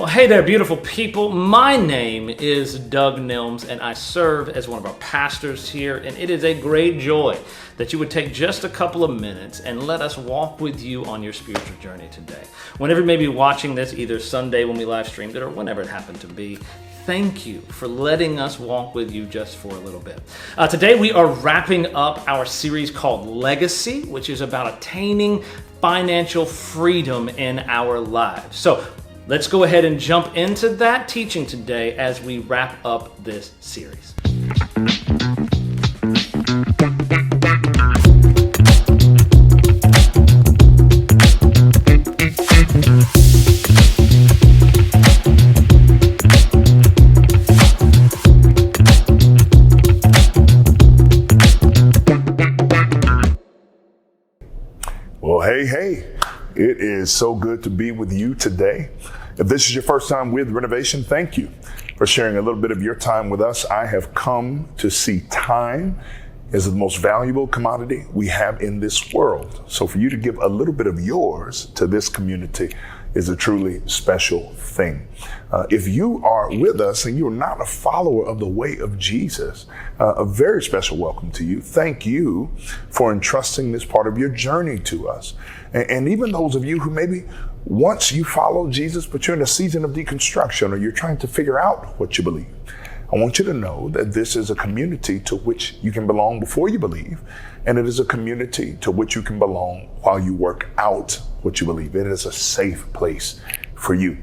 Well, hey there, beautiful people. My name is Doug Nilms, and I serve as one of our pastors here, and it is a great joy that you would take just a couple of minutes and let us walk with you on your spiritual journey today. Whenever you may be watching this, either Sunday when we live streamed it or whenever it happened to be, thank you for letting us walk with you just for a little bit. Today we are wrapping up our series called Legacy, which is about attaining financial freedom in our lives. So let's go ahead and jump into that teaching today as we wrap up this series. Well, hey, it is so good to be with you today. If this is your first time with Renovation, thank you for sharing a little bit of your time with us. I have come to see time as the most valuable commodity we have in this world. So for you to give a little bit of yours to this community is a truly special thing. If you are with us and you're not a follower of the way of Jesus, a very special welcome to you. Thank you for entrusting this part of your journey to us. And even those of you who maybe once you followed Jesus, but you're in a season of deconstruction or you're trying to figure out what you believe, I want you to know that this is a community to which you can belong before you believe, and it is a community to which you can belong while you work out what you believe. It is a safe place for you.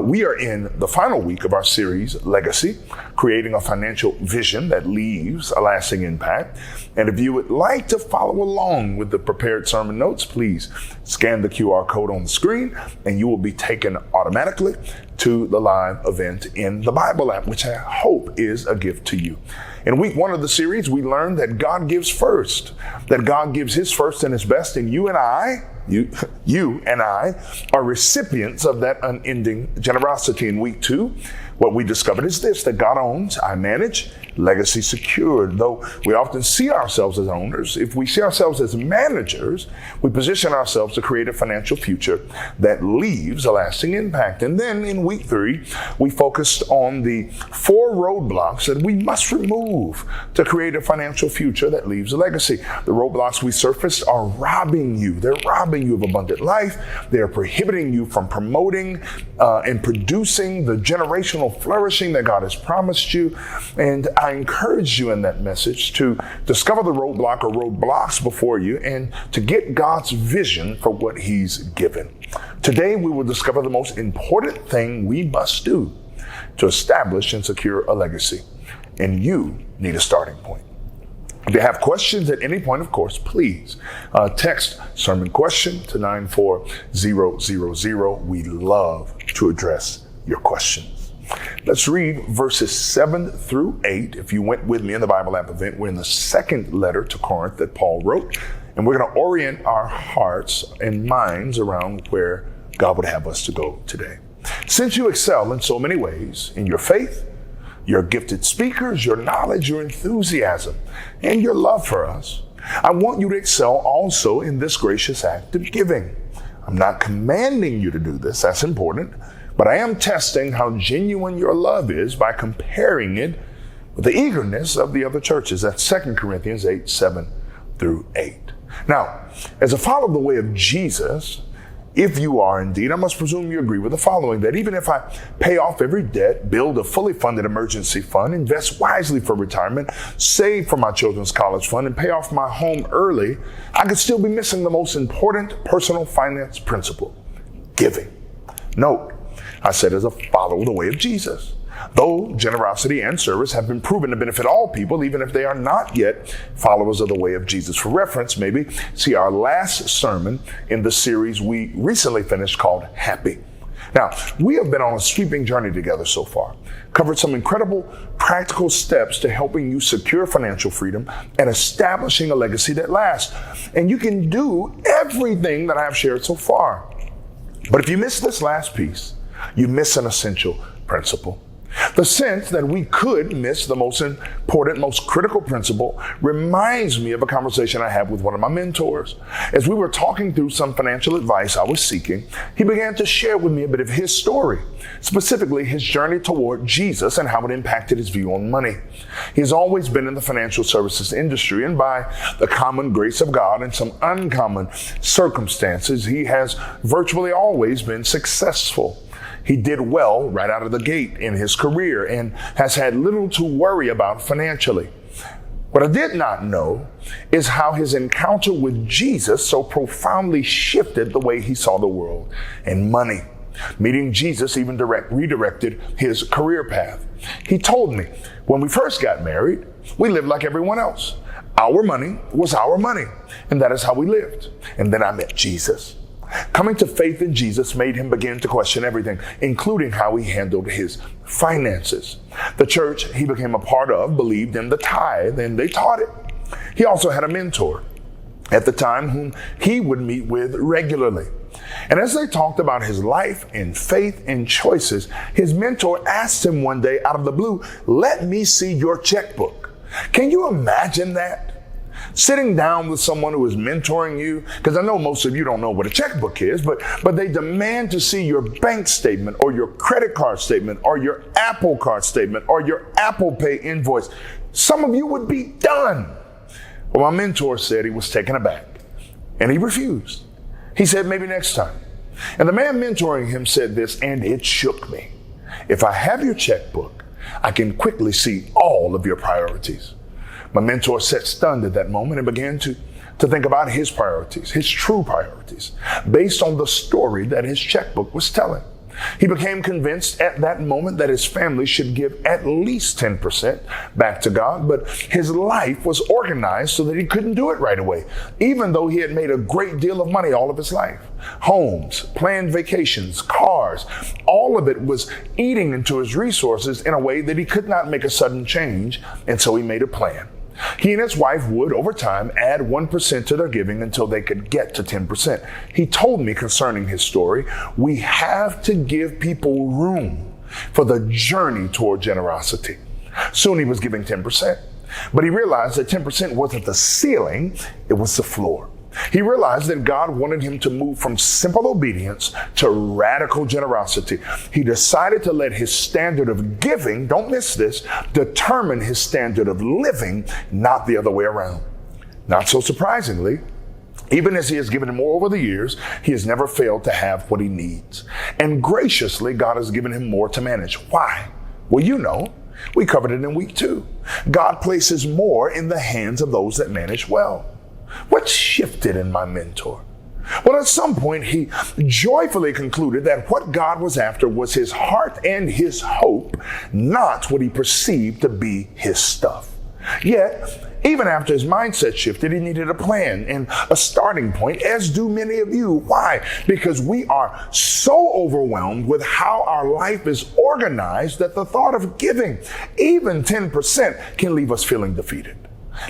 We are in the final week of our series, Legacy, creating a financial vision that leaves a lasting impact. And if you would like to follow along with the prepared sermon notes, please scan the QR code on the screen and you will be taken automatically to the live event in the Bible app, which I hope is a gift to you. In week one of the series, we learned that God gives first, that God gives his first and his best, and you and I are recipients of that unending generosity. In week two, what we discovered is this, that God owns, I manage, legacy secured. Though we often see ourselves as owners, if we see ourselves as managers, we position ourselves to create a financial future that leaves a lasting impact. And then in week three, we focused on the 4 roadblocks that we must remove to create a financial future that leaves a legacy. The roadblocks we surfaced are robbing you. They're robbing you of abundant life. They're prohibiting you from promoting and producing the generational flourishing that God has promised you. And I encourage you in that message to discover the roadblock or roadblocks before you and to get God's vision for what he's given. Today, we will discover the most important thing we must do to establish and secure a legacy. And you need a starting point. If you have questions at any point, of course, please text sermon question to 94000. We love to address your questions. Let's read verses 7 through 8. If you went with me in the Bible app event, we're in the second letter to Corinth that Paul wrote, and we're going to orient our hearts and minds around where God would have us to go today. Since you excel in so many ways, in your faith, your gifted speakers, your knowledge, your enthusiasm, and your love for us, I want you to excel also in this gracious act of giving. I'm not commanding you to do this, that's important, but I am testing how genuine your love is by comparing it with the eagerness of the other churches. That's 2 Corinthians 8, 7 through 8. Now, as a follower of the way of Jesus, if you are indeed, I must presume you agree with the following, that even if I pay off every debt, build a fully funded emergency fund, invest wisely for retirement, save for my children's college fund, and pay off my home early, I could still be missing the most important personal finance principle, giving. Note, I said as a follower of the way of Jesus. Though generosity and service have been proven to benefit all people, even if they are not yet followers of the way of Jesus. For reference, maybe see our last sermon in the series we recently finished called Happy. Now, we have been on a sweeping journey together so far, covered some incredible practical steps to helping you secure financial freedom and establishing a legacy that lasts. And you can do everything that I have shared so far. But if you miss this last piece, you miss an essential principle. The sense that we could miss the most important, most critical principle reminds me of a conversation I had with one of my mentors. As we were talking through some financial advice I was seeking, he began to share with me a bit of his story, specifically his journey toward Jesus and how it impacted his view on money. He has always been in the financial services industry, and by the common grace of God and some uncommon circumstances, he has virtually always been successful. He did well right out of the gate in his career and has had little to worry about financially. What I did not know is how his encounter with Jesus so profoundly shifted the way he saw the world and money. Meeting Jesus even redirected his career path. He told me, when we first got married, we lived like everyone else. Our money was our money, and that is how we lived. And then I met Jesus. Coming to faith in Jesus made him begin to question everything, including how he handled his finances. The church he became a part of believed in the tithe, and they taught it. He also had a mentor at the time whom he would meet with regularly. And as they talked about his life and faith and choices, his mentor asked him one day out of the blue, "Let me see your checkbook." Can you imagine that? Sitting down with someone who is mentoring you, because I know most of you don't know what a checkbook is, but they demand to see your bank statement or your credit card statement or your Apple Card statement or your Apple Pay invoice. Some of you would be done. Well, my mentor said he was taken aback and he refused. He said, maybe next time. And the man mentoring him said this, and it shook me. If I have your checkbook, I can quickly see all of your priorities. My mentor sat stunned at that moment and began to think about his priorities, his true priorities, based on the story that his checkbook was telling. He became convinced at that moment that his family should give at least 10% back to God, but his life was organized so that he couldn't do it right away, even though he had made a great deal of money all of his life. Homes, planned vacations, cars, all of it was eating into his resources in a way that he could not make a sudden change, and so he made a plan. He and his wife would, over time, add 1% to their giving until they could get to 10%. He told me concerning his story, we have to give people room for the journey toward generosity. Soon he was giving 10%, but he realized that 10% wasn't the ceiling, it was the floor. He realized that God wanted him to move from simple obedience to radical generosity. He decided to let his standard of giving, don't miss this, determine his standard of living, not the other way around. Not so surprisingly, even as he has given more over the years, he has never failed to have what he needs. And graciously, God has given him more to manage. Why? Well, you know, we covered it in week 2. God places more in the hands of those that manage well. What shifted in my mentor? Well, at some point, he joyfully concluded that what God was after was his heart and his hope, not what he perceived to be his stuff. Yet, even after his mindset shifted, he needed a plan and a starting point, as do many of you. Why? Because we are so overwhelmed with how our life is organized that the thought of giving even 10% can leave us feeling defeated.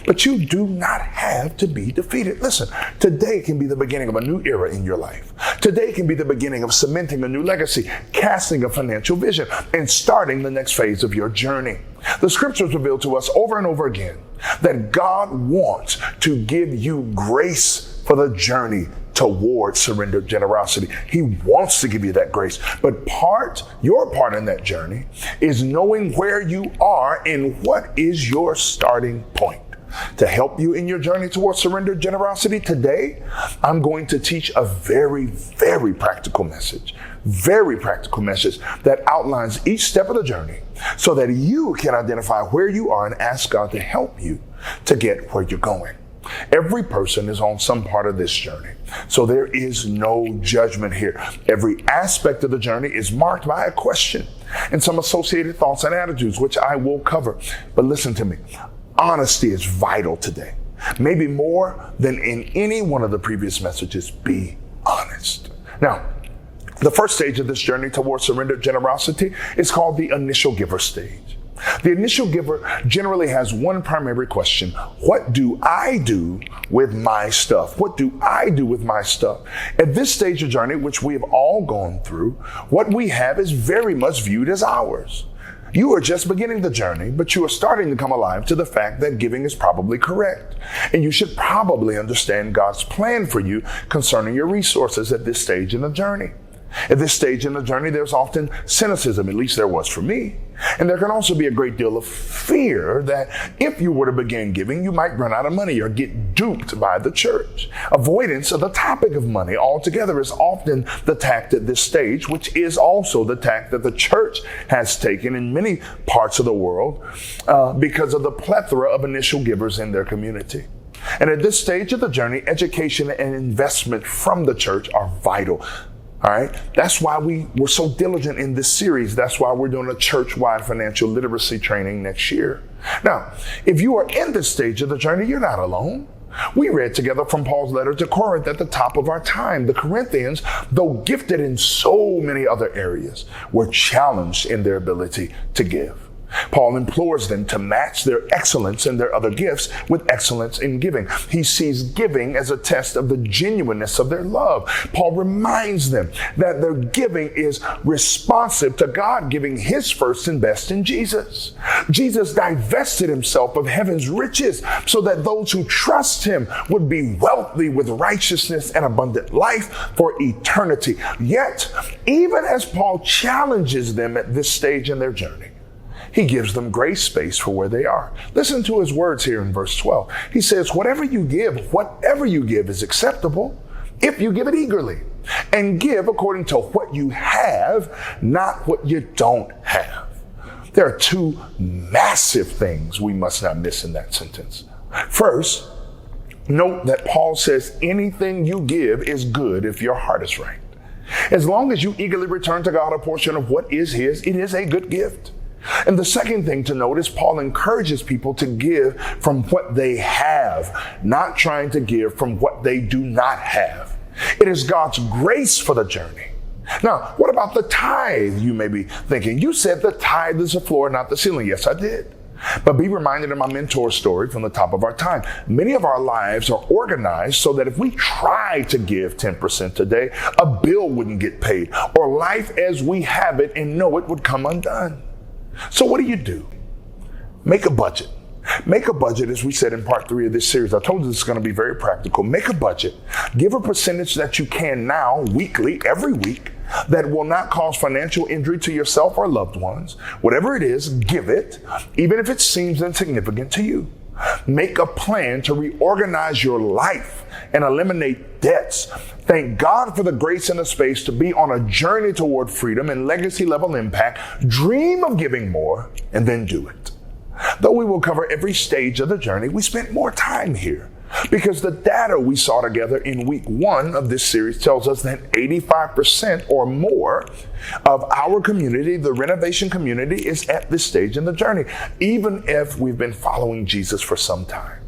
But you do not have to be defeated. Listen, today can be the beginning of a new era in your life. Today can be the beginning of cementing a new legacy, casting a financial vision, and starting the next phase of your journey. The scriptures reveal to us over and over again that God wants to give you grace for the journey toward surrendered generosity. He wants to give you that grace. But your part in that journey is knowing where you are and what is your starting point. To help you in your journey towards surrendered generosity today, I'm going to teach a very, very practical message that outlines each step of the journey so that you can identify where you are and ask God to help you to get where you're going. Every person is on some part of this journey, so there is no judgment here. Every aspect of the journey is marked by a question and some associated thoughts and attitudes, which I will cover. But listen to me. Honesty is vital today. Maybe more than in any one of the previous messages, be honest. Now, the first stage of this journey towards surrendered generosity is called the initial giver stage. The initial giver generally has one primary question: what do I do with my stuff? What do I do with my stuff? At this stage of journey, which we have all gone through, what we have is very much viewed as ours. You are just beginning the journey, but you are starting to come alive to the fact that giving is probably correct. And you should probably understand God's plan for you concerning your resources at this stage in the journey. At this stage in the journey, there's often cynicism, at least there was for me. And there can also be a great deal of fear that if you were to begin giving, you might run out of money or get duped by the church. Avoidance of the topic of money altogether is often the tact at this stage, which is also the tact that the church has taken in many parts of the world because of the plethora of initial givers in their community. And at this stage of the journey, education and investment from the church are vital. All right. That's why we were so diligent in this series. That's why we're doing a church-wide financial literacy training next year. Now, if you are in this stage of the journey, you're not alone. We read together from Paul's letter to Corinth at the top of our time. The Corinthians, though gifted in so many other areas, were challenged in their ability to give. Paul implores them to match their excellence in their other gifts with excellence in giving. He sees giving as a test of the genuineness of their love. Paul reminds them that their giving is responsive to God giving his first and best in Jesus. Jesus divested himself of heaven's riches so that those who trust him would be wealthy with righteousness and abundant life for eternity. Yet, even as Paul challenges them at this stage in their journey, he gives them grace space for where they are. Listen to his words here in verse 12. He says, whatever you give is acceptable if you give it eagerly. And give according to what you have, not what you don't have. There are two massive things we must not miss in that sentence. First, note that Paul says anything you give is good if your heart is right. As long as you eagerly return to God a portion of what is his, it is a good gift. And the second thing to note is Paul encourages people to give from what they have, not trying to give from what they do not have. It is God's grace for the journey. Now, what about the tithe? You may be thinking, you said the tithe is the floor, not the ceiling. Yes, I did. But be reminded of my mentor story from the top of our time. Many of our lives are organized so that if we try to give 10% today, a bill wouldn't get paid, or life as we have it and know it would come undone. So what do? Make a budget. Make a budget, as we said in part 3 of this series. I told you this is going to be very practical. Make a budget. Give a percentage that you can now, weekly, every week, that will not cause financial injury to yourself or loved ones. Whatever it is, give it, even if it seems insignificant to you. Make a plan to reorganize your life and eliminate debts. Thank God for the grace and the space to be on a journey toward freedom and legacy level impact. Dream of giving more and then do it. Though we will cover every stage of the journey, we spent more time here because the data we saw together in week 1 of this series tells us that 85% or more of our community, the renovation community, is at this stage in the journey, even if we've been following Jesus for some time.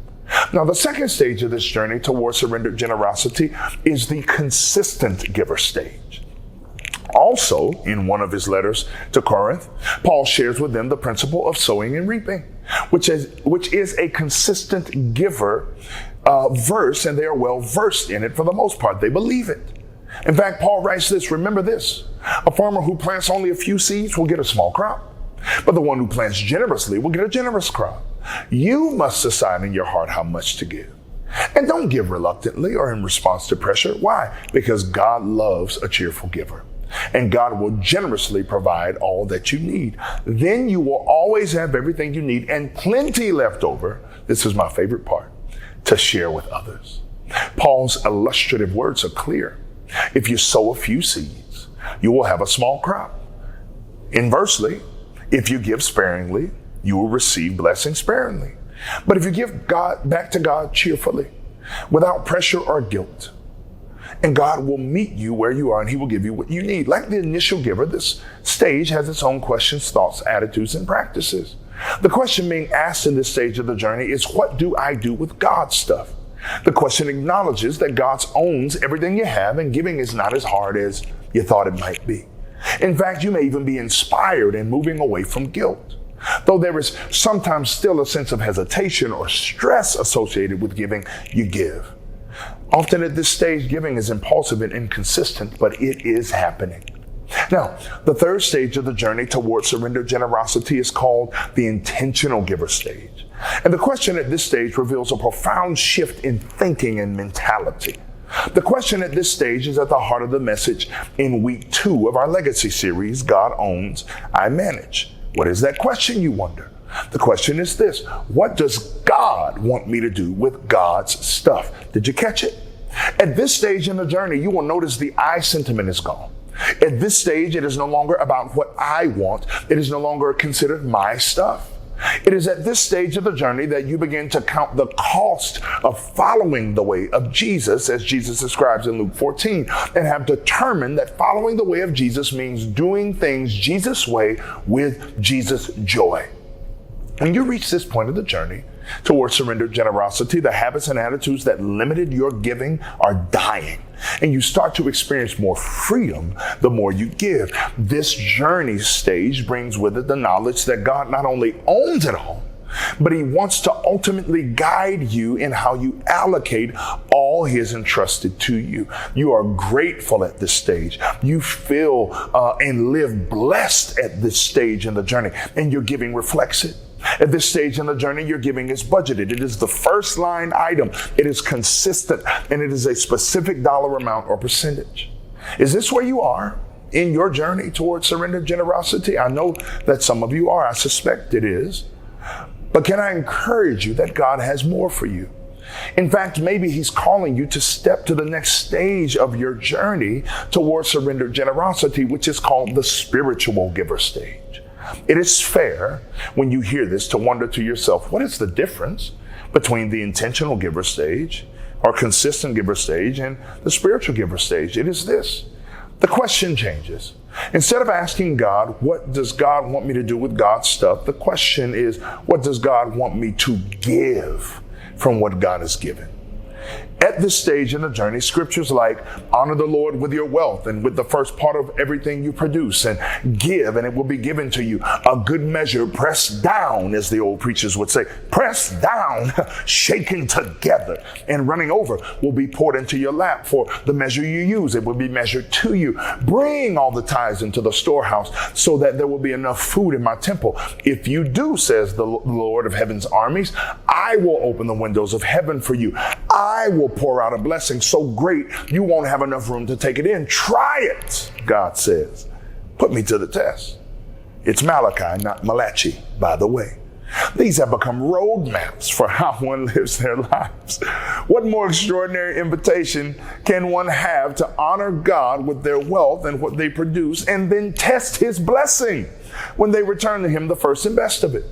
Now, the second stage of this journey towards surrendered generosity is the consistent giver stage. Also, in one of his letters to Corinth, Paul shares with them the principle of sowing and reaping, which is a consistent giver verse, and they are well versed in it for the most part. They believe it. In fact, Paul writes this, remember this, a farmer who plants only a few seeds will get a small crop, but the one who plants generously will get a generous crop. You must decide in your heart how much to give. And don't give reluctantly or in response to pressure. Why? Because God loves a cheerful giver. And God will generously provide all that you need. Then you will always have everything you need and plenty left over. This is my favorite part, to share with others. Paul's illustrative words are clear. If you sow a few seeds, you will have a small crop. Inversely, if you give sparingly, you will receive blessing sparingly. But if you give back to God cheerfully, without pressure or guilt, and God will meet you where you are and he will give you what you need. Like the initial giver, this stage has its own questions, thoughts, attitudes, and practices. The question being asked in this stage of the journey is, what do I do with God's stuff? The question acknowledges that God owns everything you have and giving is not as hard as you thought it might be. In fact, you may even be inspired in moving away from guilt. Though there is sometimes still a sense of hesitation or stress associated with giving, you give. Often at this stage, giving is impulsive and inconsistent, but it is happening. Now, the third stage of the journey towards surrender generosity is called the intentional giver stage. And the question at this stage reveals a profound shift in thinking and mentality. The question at this stage is at the heart of the message in week 2 of our legacy series, God Owns, I Manage. What is that question, you wonder? The question is this: what does God want me to do with God's stuff? Did you catch it? At this stage in the journey, you will notice the I sentiment is gone. At this stage, it is no longer about what I want. It is no longer considered my stuff. It is at this stage of the journey that you begin to count the cost of following the way of Jesus, as Jesus describes in Luke 14, and have determined that following the way of Jesus means doing things Jesus' way with Jesus' joy. When you reach this point of the journey towards surrendered generosity, the habits and attitudes that limited your giving are dying, and you start to experience more freedom the more you give. This journey stage brings with it the knowledge that God not only owns it all, but he wants to ultimately guide you in how you allocate all he has entrusted to you. You are grateful at this stage. You feel and live blessed at this stage in the journey, and your giving reflects it. At this stage in the journey, your giving is budgeted. It is the first line item. It is consistent, and it is a specific dollar amount or percentage. Is this where you are in your journey towards surrendered generosity? I know that some of you are. I suspect it is. But can I encourage you that God has more for you? In fact, maybe he's calling you to step to the next stage of your journey towards surrendered generosity, which is called the spiritual giver stage. It is fair when you hear this to wonder to yourself, what is the difference between the intentional giver stage or consistent giver stage and the spiritual giver stage? It is this: the question changes. Instead of asking God, what does God want me to do with God's stuff? The question is, what does God want me to give from what God has given? At this stage in the journey, scriptures like honor the Lord with your wealth and with the first part of everything you produce, and give and it will be given to you. A good measure, pressed down, as the old preachers would say, pressed down, shaken together, and running over will be poured into your lap. For the measure you use, it will be measured to you. Bring all the tithes into the storehouse so that there will be enough food in my temple. If you do, says the Lord of heaven's armies, I will open the windows of heaven for you. I will pour out a blessing so great you won't have enough room to take it in. Try it, God says. Put me to the test. It's Malachi, not Malachi, by the way. These have become roadmaps for how one lives their lives. What more extraordinary invitation can one have to honor God with their wealth and what they produce, and then test his blessing when they return to him the first and best of it?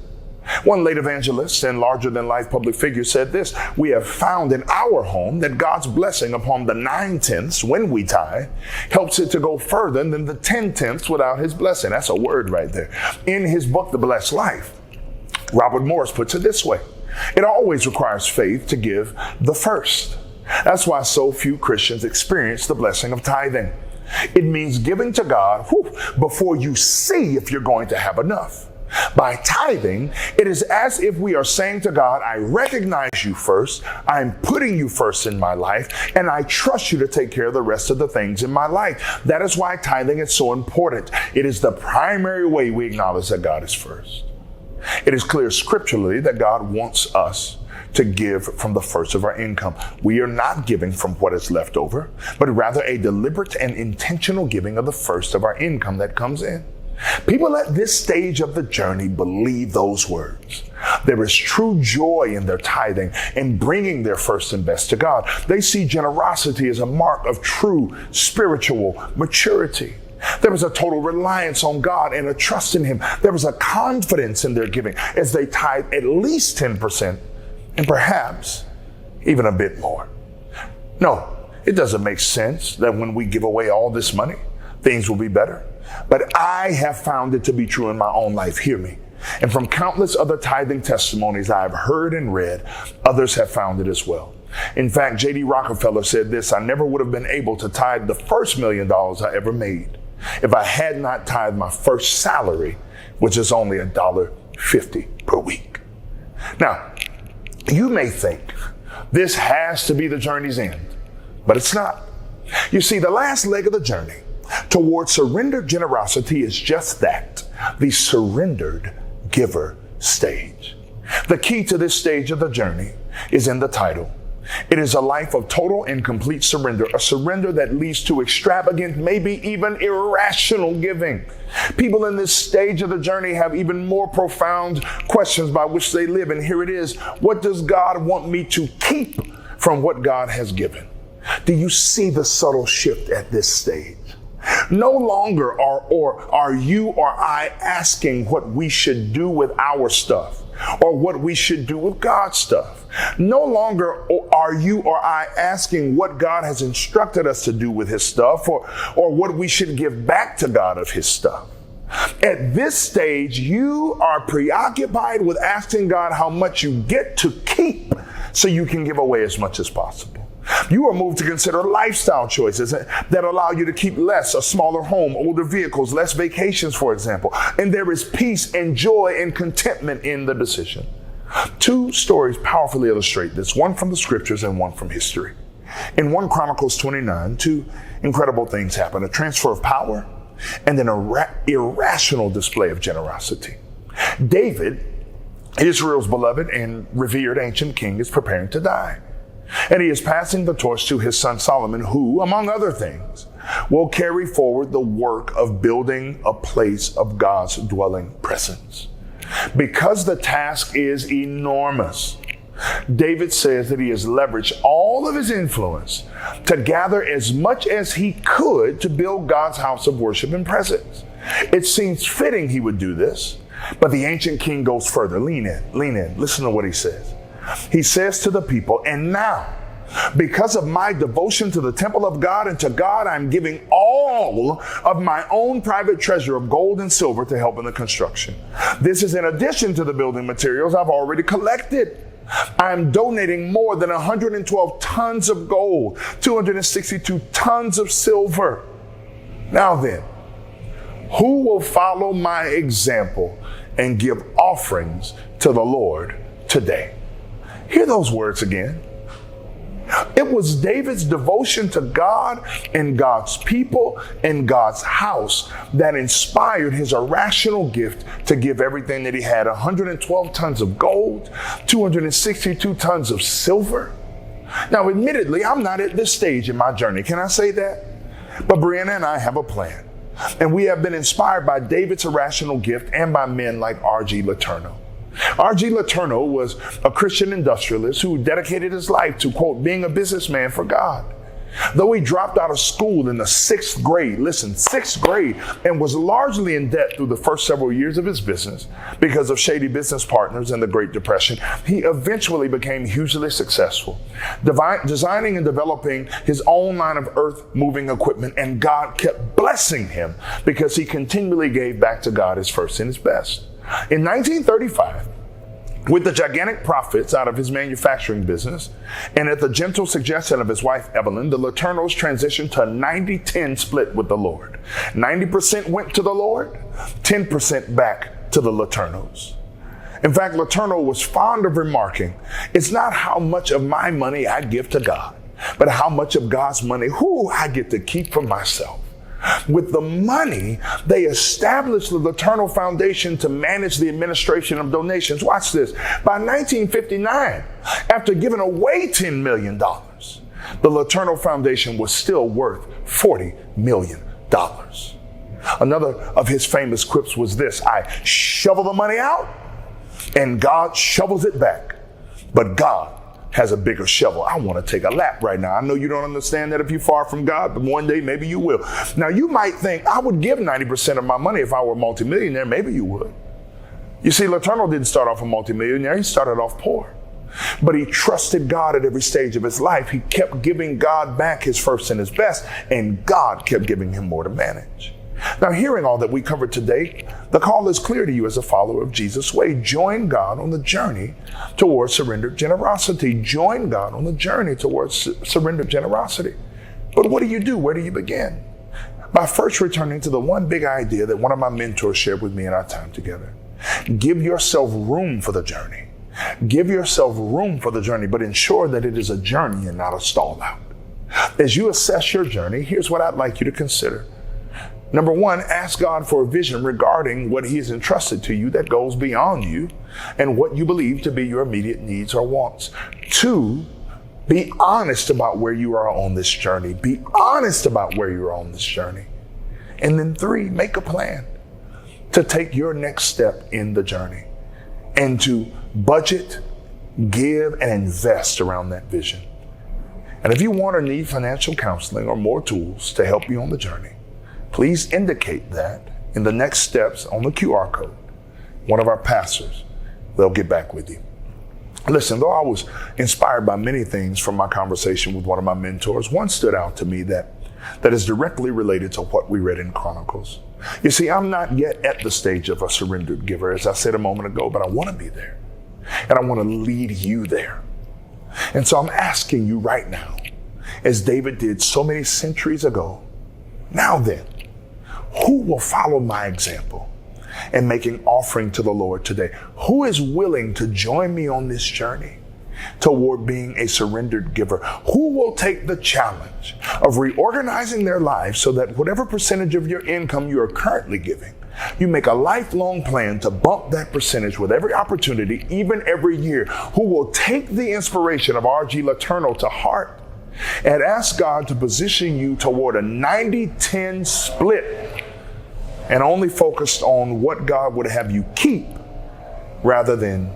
One late evangelist and larger-than-life public figure said this: we have found in our home that God's blessing upon the 9/10 when we tithe helps it to go further than the 10/10 without his blessing. That's a word right there. In his book, The Blessed Life, Robert Morris puts it this way: it always requires faith to give the first. That's why so few Christians experience the blessing of tithing. It means giving to God before you see if you're going to have enough. By tithing, it is as if we are saying to God, I recognize you first, I'm putting you first in my life, and I trust you to take care of the rest of the things in my life. That is why tithing is so important. It is the primary way we acknowledge that God is first. It is clear scripturally that God wants us to give from the first of our income. We are not giving from what is left over, but rather a deliberate and intentional giving of the first of our income that comes in. People at this stage of the journey believe those words. There is true joy in their tithing and bringing their first and best to God. They see generosity as a mark of true spiritual maturity. There is a total reliance on God and a trust in him. There is a confidence in their giving as they tithe at least 10% and perhaps even a bit more. No, it doesn't make sense that when we give away all this money, things will be better. But I have found it to be true in my own life. Hear me. And from countless other tithing testimonies I have heard and read, others have found it as well. In fact, J.D. Rockefeller said this: I never would have been able to tithe the first $1 million I ever made if I had not tithed my first salary, which is only $1.50 per week. Now, you may think this has to be the journey's end, but it's not. You see, the last leg of the journey toward surrendered generosity is just that, the surrendered giver stage. The key to this stage of the journey is in the title. It is a life of total and complete surrender, a surrender that leads to extravagant, maybe even irrational giving. People in this stage of the journey have even more profound questions by which they live. And here it is. What does God want me to keep from what God has given? Do you see the subtle shift at this stage? No longer are you or I asking what we should do with our stuff or what we should do with God's stuff. No longer are you or I asking what God has instructed us to do with his stuff or what we should give back to God of his stuff. At this stage, you are preoccupied with asking God how much you get to keep so you can give away as much as possible. You are moved to consider lifestyle choices that allow you to keep less, a smaller home, older vehicles, less vacations, for example. And there is peace and joy and contentment in the decision. Two stories powerfully illustrate this, one from the scriptures and one from history. In 1 Chronicles 29, two incredible things happen: a transfer of power and an irrational display of generosity. David, Israel's beloved and revered ancient king, is preparing to die. And he is passing the torch to his son Solomon, who, among other things, will carry forward the work of building a place of God's dwelling presence. Because the task is enormous, David says that he has leveraged all of his influence to gather as much as he could to build God's house of worship and presence. It seems fitting he would do this, but the ancient king goes further. Lean in. Listen to what he says. He says to the people, "And now, because of my devotion to the temple of God and to God, I'm giving all of my own private treasure of gold and silver to help in the construction. This is in addition to the building materials I've already collected. I'm donating more than 112 tons of gold, 262 tons of silver. Now then, who will follow my example and give offerings to the Lord today?" Hear those words again. It was David's devotion to God and God's people and God's house that inspired his irrational gift to give everything that he had: 112 tons of gold, 262 tons of silver. Now, admittedly, I'm not at this stage in my journey. Can I say that? But Brianna and I have a plan. And we have been inspired by David's irrational gift and by men like R.G. Letourneau. R.G. Letourneau was a Christian industrialist who dedicated his life to, quote, being a businessman for God. Though he dropped out of school in the 6th grade, and was largely in debt through the first several years of his business because of shady business partners and the Great Depression, he eventually became hugely successful, designing and developing his own line of earth-moving equipment, and God kept blessing him because he continually gave back to God his first and his best. In 1935, with the gigantic profits out of his manufacturing business, and at the gentle suggestion of his wife Evelyn, the Letourneaus transitioned to a 90-10 split with the Lord. 90% went to the Lord, 10% back to the Letourneaus. In fact, Letourneau was fond of remarking, "It's not how much of my money I give to God, but how much of God's money I get to keep for myself." With the money, they established the Letourneau Foundation to manage the administration of donations. Watch this. By 1959, after giving away $10 million, the Letourneau Foundation was still worth $40 million. Another of his famous quips was this: "I shovel the money out and God shovels it back, but God has a bigger shovel." I want to take a lap right now. I know you don't understand that if you're far from God, but one day maybe you will. Now, you might think, I would give 90% of my money if I were a multimillionaire. Maybe you would. You see, Letourneau didn't start off a multimillionaire. He started off poor. But he trusted God at every stage of his life. He kept giving God back his first and his best, and God kept giving him more to manage. Now, hearing all that we covered today, the call is clear to you as a follower of Jesus' way. Join God on the journey towards surrendered generosity. Join God on the journey towards surrendered generosity. But what do you do? Where do you begin? By first returning to the one big idea that one of my mentors shared with me in our time together. Give yourself room for the journey. Give yourself room for the journey, but ensure that it is a journey and not a stall out. As you assess your journey, here's what I'd like you to consider. Number one, ask God for a vision regarding what he has entrusted to you that goes beyond you and what you believe to be your immediate needs or wants. Two, be honest about where you are on this journey. Be honest about where you are on this journey. And then three, make a plan to take your next step in the journey and to budget, give, and invest around that vision. And if you want or need financial counseling or more tools to help you on the journey, please indicate that in the next steps on the QR code. One of our pastors, they'll get back with you. Listen, though I was inspired by many things from my conversation with one of my mentors, one stood out to me that is directly related to what we read in Chronicles. You see, I'm not yet at the stage of a surrendered giver, as I said a moment ago, but I want to be there. And I want to lead you there. And so I'm asking you right now, as David did so many centuries ago, now then, who will follow my example and make an offering to the Lord today? Who is willing to join me on this journey toward being a surrendered giver? Who will take the challenge of reorganizing their lives so that whatever percentage of your income you are currently giving, you make a lifelong plan to bump that percentage with every opportunity, even every year? Who will take the inspiration of R.G. Letourneau to heart and ask God to position you toward a 90-10 split and only focused on what God would have you keep rather than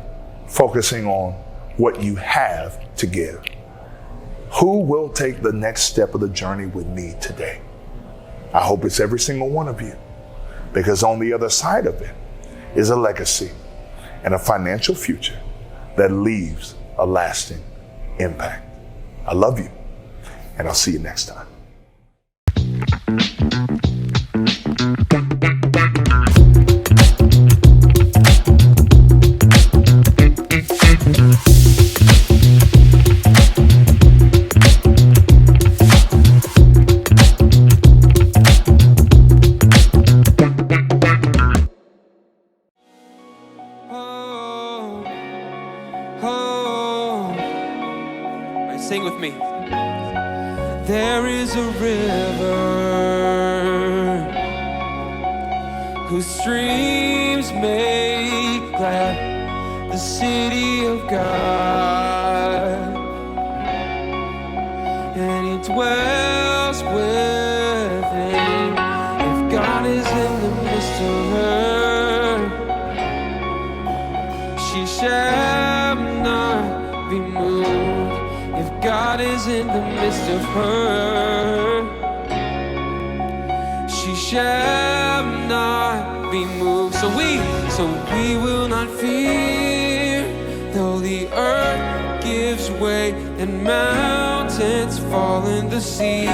focusing on what you have to give? Who will take the next step of the journey with me today? I hope it's every single one of you, because on the other side of it is a legacy and a financial future that leaves a lasting impact. I love you, and I'll see you next time. Sing with me. There is a river whose streams make glad the city of God, and it dwells within. If God is in the midst of her, she shall not be moved. If God is in the midst of her, she shall not be moved. So we will not fear, though the earth gives way and mountains fall in the sea.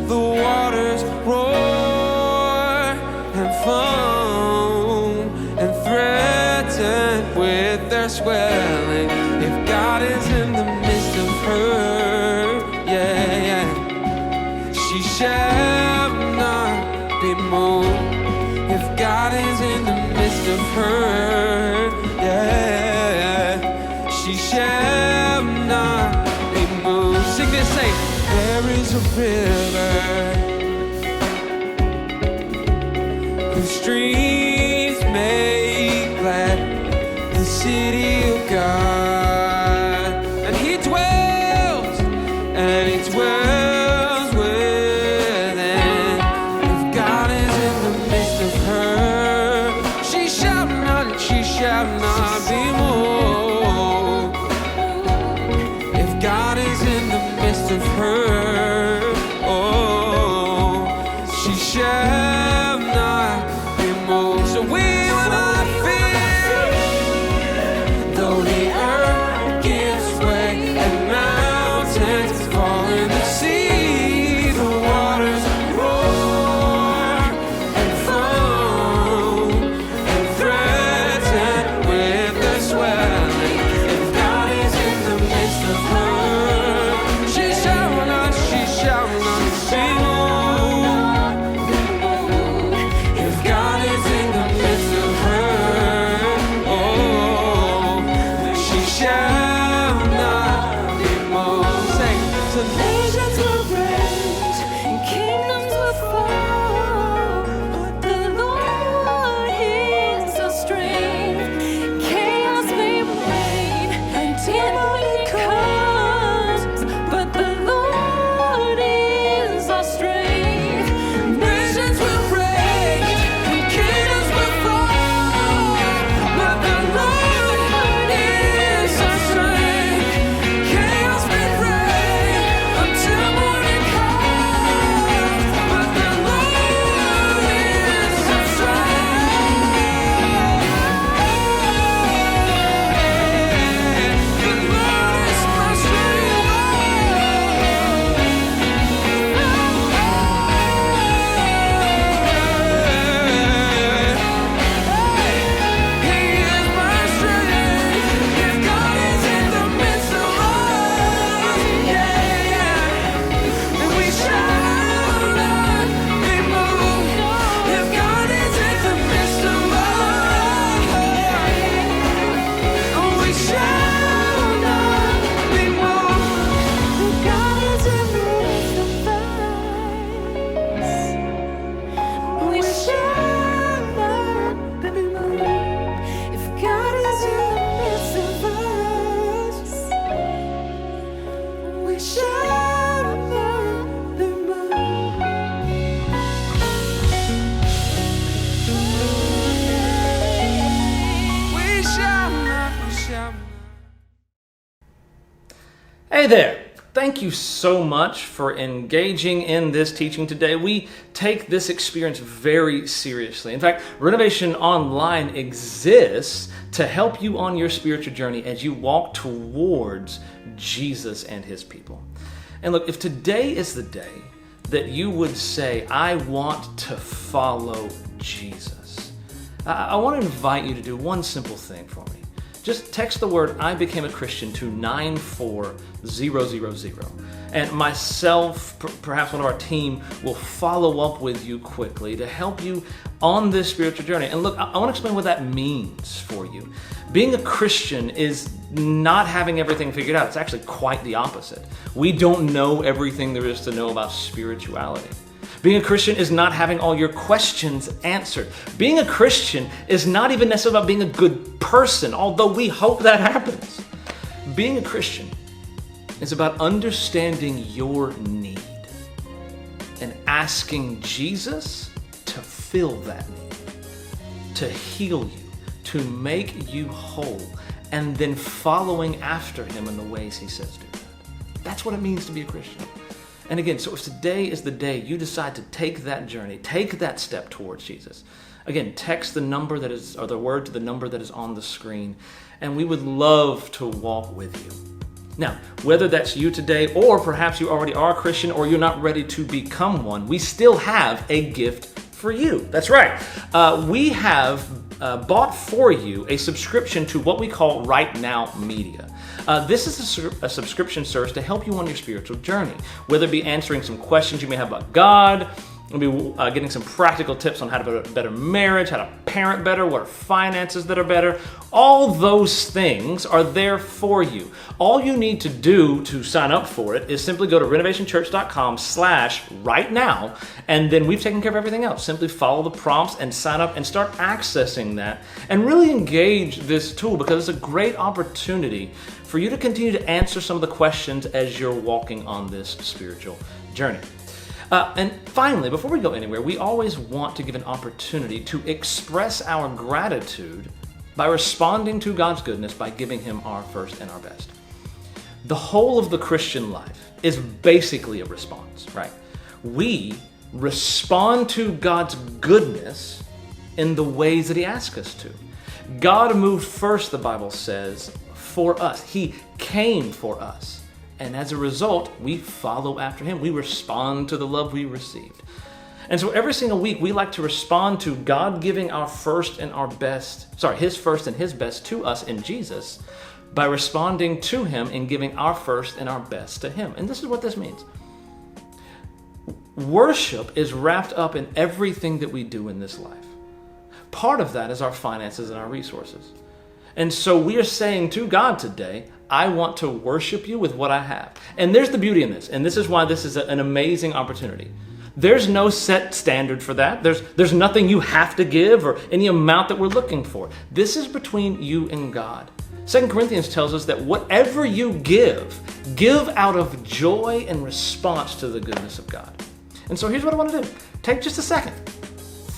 The waters roar and foam and threaten with their swelling. If God is in the midst of her, she shall not be moved. If God is in the midst of her, she shall not be moved. Sing this, say, there is a river whose streams make glad the city of God. Shall not be moved. If God is in the midst of her, oh, she shall not be moved. So we will not fear, though the earth gives way and mountains fall in the sea. The waters roar and foam and threaten with the swelling. If God is in the midst of her, she shall not be moved. If God is in the midst Hey there! Thank you so much for engaging in this teaching today. We take this experience very seriously. In fact, Renovation Online exists to help you on your spiritual journey as you walk towards Jesus and His people. And look, if today is the day that you would say, I want to follow Jesus, I want to invite you to do one simple thing for me. Just text the word I became a Christian to 94000. And myself, perhaps one of our team, will follow up with you quickly to help you on this spiritual journey. And look, I want to explain what that means for you. Being a Christian is not having everything figured out. It's actually quite the opposite. We don't know everything there is to know about spirituality. Being a Christian is not having all your questions answered. Being a Christian is not even necessarily about being a good person, although we hope that happens. Being a Christian is about understanding your need and asking Jesus to fill that need, to heal you, to make you whole, and then following after Him in the ways He says do that. That's what it means to be a Christian. And again, so if today is the day you decide to take that journey, take that step towards Jesus, again, text the number that is, or the word to the number that is on the screen, and we would love to walk with you. Now, whether that's you today, or perhaps you already are a Christian, or you're not ready to become one, we still have a gift for you. That's right. We have bought for you a subscription to what we call Right Now Media. This is a subscription service to help you on your spiritual journey, whether it be answering some questions you may have about God, we'll be getting some practical tips on how to have a better marriage, how to parent better, what are finances that are better. All those things are there for you. All you need to do to sign up for it is simply go to renovationchurch.com/rightnow, and then we've taken care of everything else. Simply follow the prompts and sign up and start accessing that and really engage this tool, because it's a great opportunity for you to continue to answer some of the questions as you're walking on this spiritual journey. And finally, before we go anywhere, we always want to give an opportunity to express our gratitude by responding to God's goodness by giving Him our first and our best. The whole of the Christian life is basically a response, right? We respond to God's goodness in the ways that He asks us to. God moved first, the Bible says, for us. He came for us. And as a result, we follow after Him. We respond to the love we received. And so every single week, we like to respond to God giving our first and our best, His first and His best to us in Jesus by responding to Him and giving our first and our best to Him. And this is what this means. Worship is wrapped up in everything that we do in this life. Part of that is our finances and our resources. And so we are saying to God today, I want to worship you with what I have. And there's the beauty in this. And this is why this is an amazing opportunity. There's no set standard for that. There's nothing you have to give or any amount that we're looking for. This is between you and God. 2 Corinthians tells us that whatever you give out of joy and response to the goodness of God. And so here's what I want to do. Take just a second.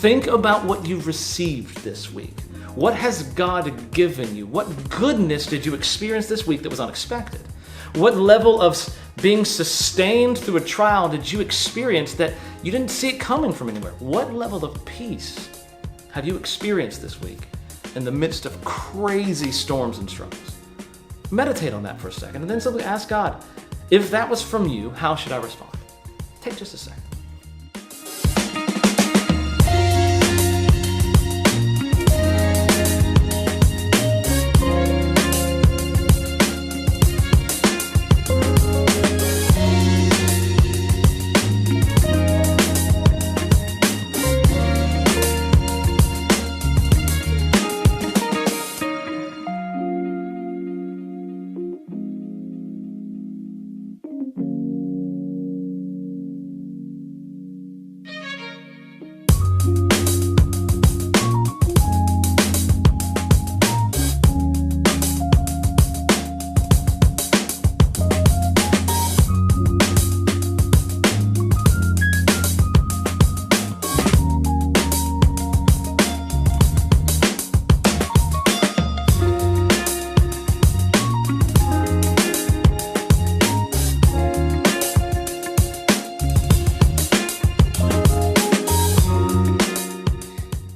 Think about what you've received this week. What has God given you? What goodness did you experience this week that was unexpected? What level of being sustained through a trial did you experience that you didn't see it coming from anywhere? What level of peace have you experienced this week in the midst of crazy storms and struggles? Meditate on that for a second and then simply ask God, if that was from you, how should I respond? Take just a second.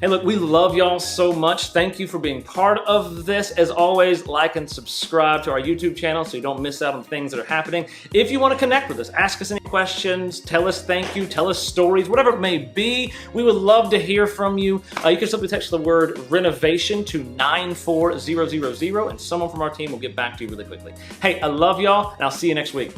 Hey, look, we love y'all so much. Thank you for being part of this. As always, like and subscribe to our YouTube channel so you don't miss out on things that are happening. If you want to connect with us, ask us any questions, tell us thank you, tell us stories, whatever it may be. We would love to hear from you. You can simply text the word renovation to 94000 and someone from our team will get back to you really quickly. Hey, I love y'all and I'll see you next week.